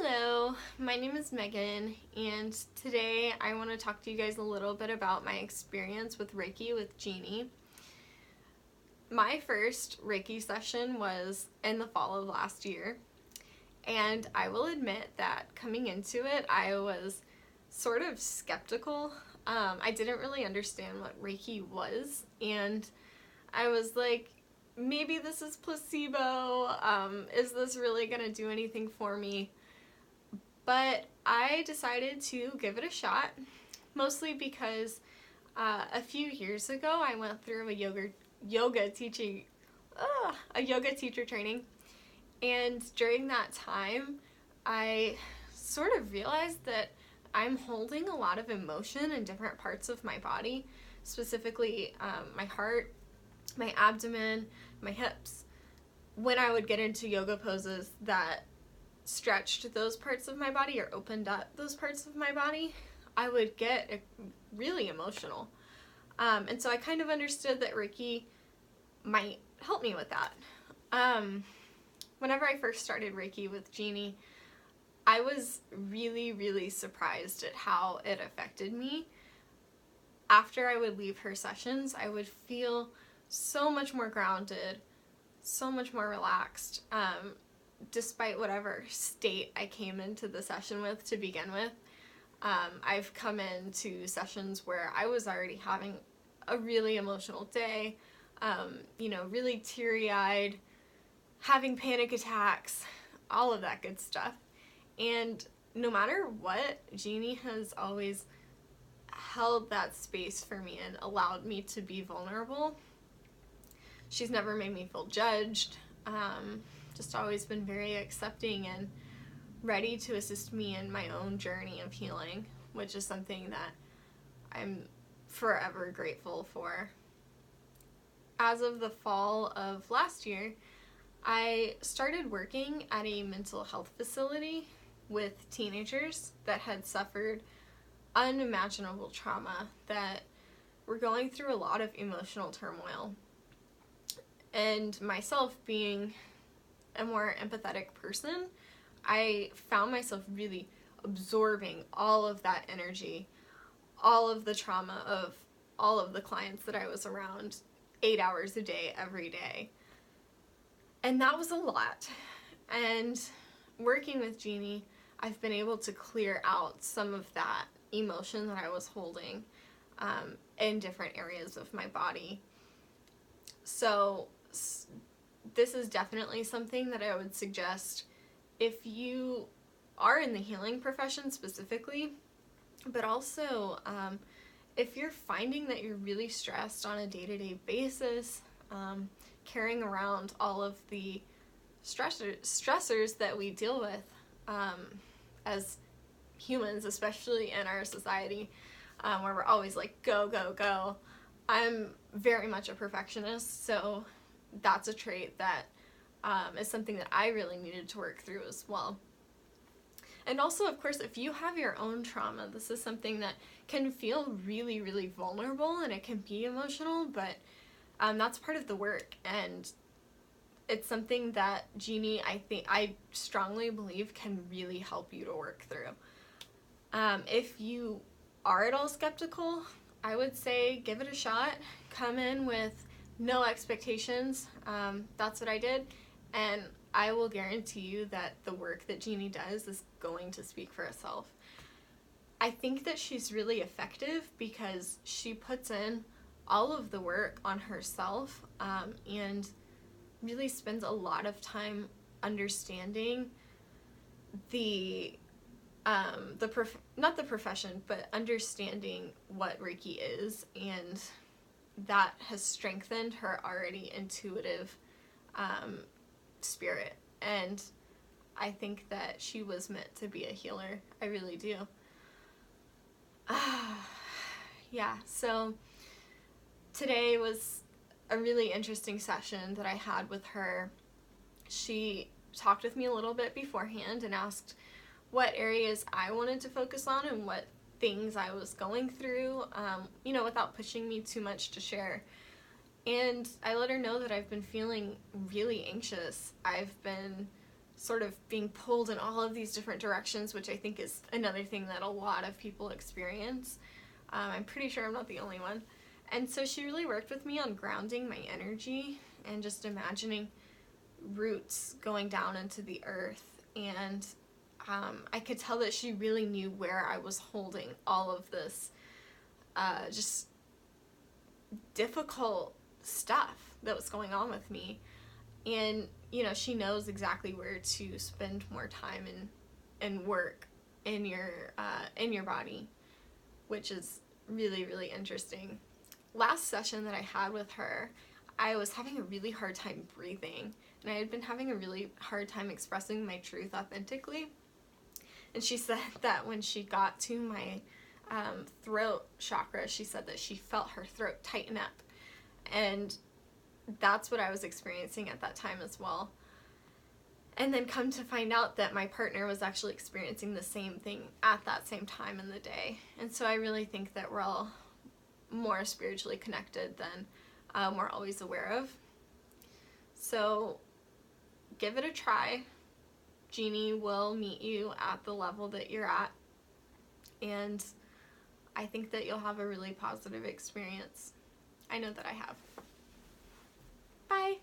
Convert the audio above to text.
Hello, my name is Megan, and today I want to talk to you guys a little bit about my experience with Reiki with Jeannie. My first Reiki session was in the fall of last year, and I will admit that coming into it, I was sort of skeptical. I didn't really understand what Reiki was, and I was like, maybe this is placebo. Is this really going to do anything for me? But I decided to give it a shot, mostly because a few years ago I went through a yoga teacher training, and during that time I sort of realized that I'm holding a lot of emotion in different parts of my body, specifically my heart, my abdomen, my hips. When I would get into yoga poses that stretched those parts of my body or opened up those parts of my body, I would get really emotional. And so I kind of understood that Reiki might help me with that. Whenever I first started Reiki with Jeannie, I was really, really surprised at how it affected me. After I would leave her sessions, I would feel so much more grounded, so much more relaxed, despite whatever state I came into the session with to begin with. I've come into sessions where I was already having a really emotional day, really teary-eyed, having panic attacks, all of that good stuff. And no matter what, Jeannie has always held that space for me and allowed me to be vulnerable. She's never made me feel judged, just always been very accepting and ready to assist me in my own journey of healing, which is something that I'm forever grateful for. As of the fall of last year, I started working at a mental health facility with teenagers that had suffered unimaginable trauma, that were going through a lot of emotional turmoil. And myself being a more empathetic person, I found myself really absorbing all of that energy, all of the trauma of all of the clients that I was around 8 hours a day, every day. And that was a lot. And working with Jeannie, I've been able to clear out some of that emotion that I was holding in different areas of my body. So this is definitely something that I would suggest if you are in the healing profession specifically, but also if you're finding that you're really stressed on a day-to-day basis, carrying around all of the stressors that we deal with as humans, especially in our society, where we're always like, go, go, go. I'm very much a perfectionist, so that's a trait that is something that I really needed to work through as well. And also, of course, if you have your own trauma, this is something that can feel really, really vulnerable, and it can be emotional, but that's part of the work, and it's something that Jeannie, I strongly believe, can really help you to work through. If you are at all skeptical, I would say give it a shot. Come in with no expectations. That's what I did, and I will guarantee you that the work that Jeannie does is going to speak for itself. I think that she's really effective because she puts in all of the work on herself, and really spends a lot of time understanding not the profession, but understanding what Reiki is, and that has strengthened her already intuitive spirit. And I think that she was meant to be a healer. I really do. Yeah, so today was a really interesting session that I had with her. She talked with me a little bit beforehand and asked what areas I wanted to focus on and what things I was going through, without pushing me too much to share. And I let her know that I've been feeling really anxious. I've been sort of being pulled in all of these different directions, which I think is another thing that a lot of people experience. I'm pretty sure I'm not the only one. And so she really worked with me on grounding my energy and just imagining roots going down into the earth. And I could tell that she really knew where I was holding all of this just difficult stuff that was going on with me. And, you know, she knows exactly where to spend more time and work in your body, which is really, really interesting. Last session that I had with her, I was having a really hard time breathing, and I had been having a really hard time expressing my truth authentically. And she said that when she got to my throat chakra, she said that she felt her throat tighten up. And that's what I was experiencing at that time as well. And then come to find out that my partner was actually experiencing the same thing at that same time in the day. And so I really think that we're all more spiritually connected than we're always aware of. So give it a try. Jeannie will meet you at the level that you're at. And I think that you'll have a really positive experience. I know that I have. Bye.